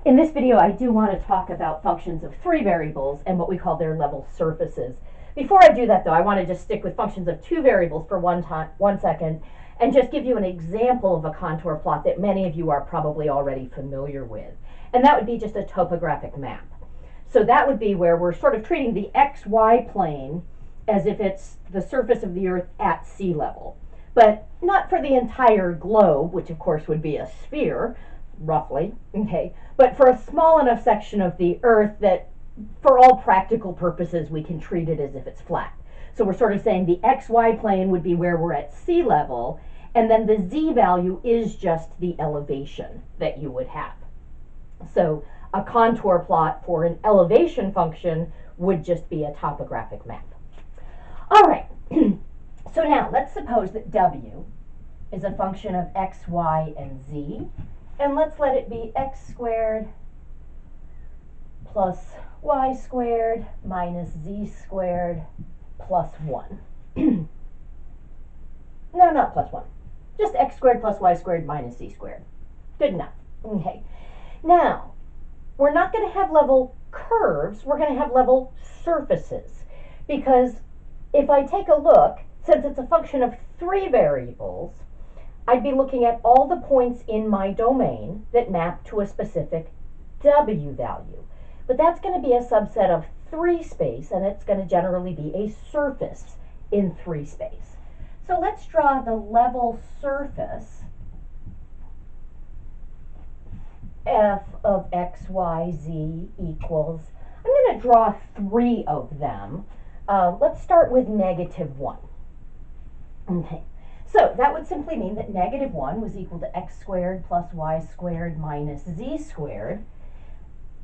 In this video, I do want to talk about functions of three variables and what we call their level surfaces. Before I do that, though, I want to just stick with functions of two variables for one second and just give you an example of a contour plot that many of you are probably already familiar with. And that would be just a topographic map. So that would be where we're sort of treating the XY plane as if it's the surface of the Earth at sea level. But not for the entire globe, which of course would be a sphere, roughly, okay, but for a small enough section of the Earth that for all practical purposes we can treat it as if it's flat. So we're sort of saying the XY plane would be where we're at sea level, and then the Z value is just the elevation that you would have. So a contour plot for an elevation function would just be a topographic map. All right, so now let's suppose that W is a function of x, y, and z, and let's let it be x squared plus y squared minus z squared plus 1. No, not plus 1. Just x squared plus y squared minus z squared. Good enough. Okay. Now, we're not going to have level curves, we're going to have level surfaces. Because if I take a look, since it's a function of three variables, I'd be looking at all the points in my domain that map to a specific W value. But that's going to be a subset of 3 space, and it's going to generally be a surface in 3 space. So let's draw the level surface f of x, y, z equals, I'm going to draw 3 of them. Let's start with -1. Okay, so that would simply mean that -1 was equal to x squared plus y squared minus z squared.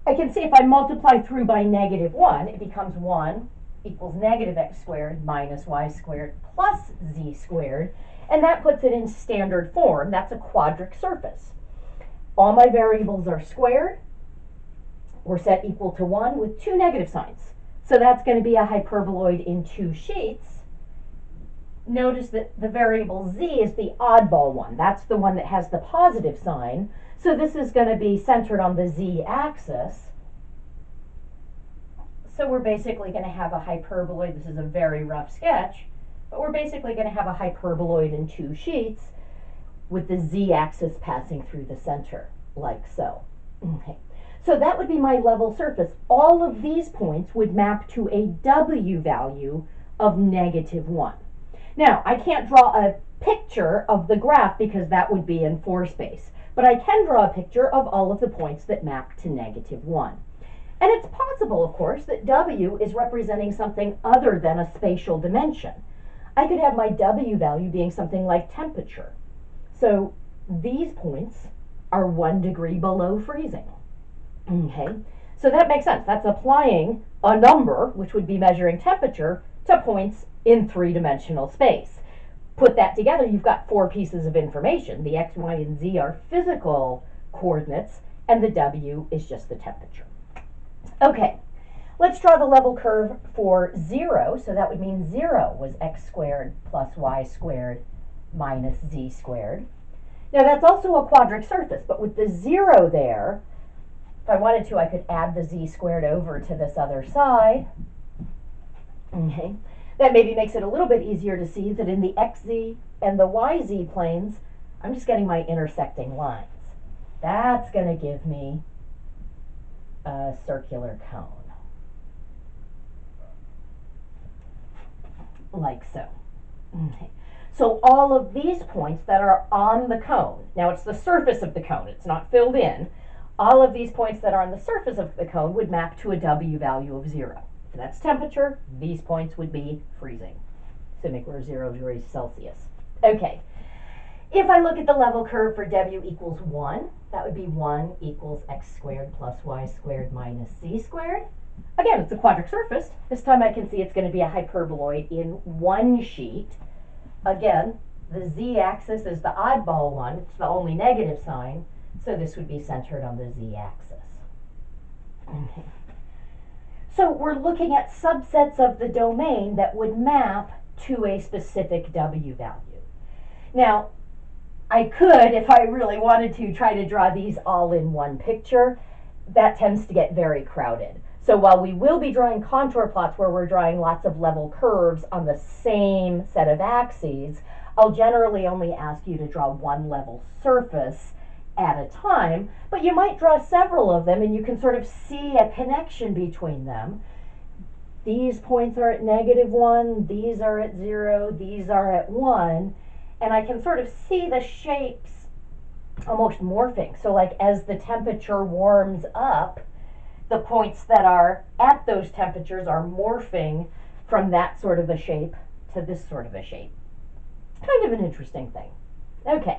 I can see if I multiply through by -1, it becomes 1 equals -x squared minus y squared plus z squared, and that puts it in standard form. That's a quadric surface. All my variables are squared, or set equal to 1 with 2 negative signs. So that's going to be a hyperboloid in 2 sheets. Notice that the variable z is the oddball one. That's the one that has the positive sign. So this is going to be centered on the z-axis. So we're basically going to have a hyperboloid. This is a very rough sketch, but we're basically going to have a hyperboloid in 2 sheets with the z-axis passing through the center, like so. Okay. So that would be my level surface. All of these points would map to a W value of -1. Now, I can't draw a picture of the graph because that would be in 4 space, but I can draw a picture of all of the points that map to -1. And it's possible, of course, that W is representing something other than a spatial dimension. I could have my W value being something like temperature. So these points are 1 degree below freezing. Okay, so that makes sense. That's applying a number, which would be measuring temperature, to points in 3-dimensional space. Put that together, you've got 4 pieces of information. The x, y, and z are physical coordinates, and the W is just the temperature. Okay, let's draw the level curve for 0. So that would mean 0 was x squared plus y squared minus z squared. Now that's also a quadric surface, but with the 0 there, if I wanted to, I could add the z squared over to this other side. Okay. That maybe makes it a little bit easier to see that in the xz and the yz planes, I'm just getting my intersecting lines. That's going to give me a circular cone, like so. Okay. So all of these points that are on the cone, now it's the surface of the cone, it's not filled in, all of these points that are on the surface of the cone would map to a W value of 0. So that's temperature. These points would be freezing, assuming we're 0 degrees Celsius. Okay, if I look at the level curve for W equals 1, that would be 1 equals x squared plus y squared minus z squared. Again, it's a quadric surface. This time I can see it's going to be a hyperboloid in 1 sheet. Again, the z-axis is the oddball one. It's the only negative sign. So this would be centered on the z-axis. Okay. So we're looking at subsets of the domain that would map to a specific W value. Now, I could, if I really wanted to, try to draw these all in one picture. that tends to get very crowded. So while we will be drawing contour plots where we're drawing lots of level curves on the same set of axes, I'll generally only ask you to draw one level surface at a time, but you might draw several of them and you can sort of see a connection between them. These points are at -1, these are at 0, these are at 1, and I can sort of see the shapes almost morphing. So like as the temperature warms up, the points that are at those temperatures are morphing from that sort of a shape to this sort of a shape. Kind of an interesting thing. Okay,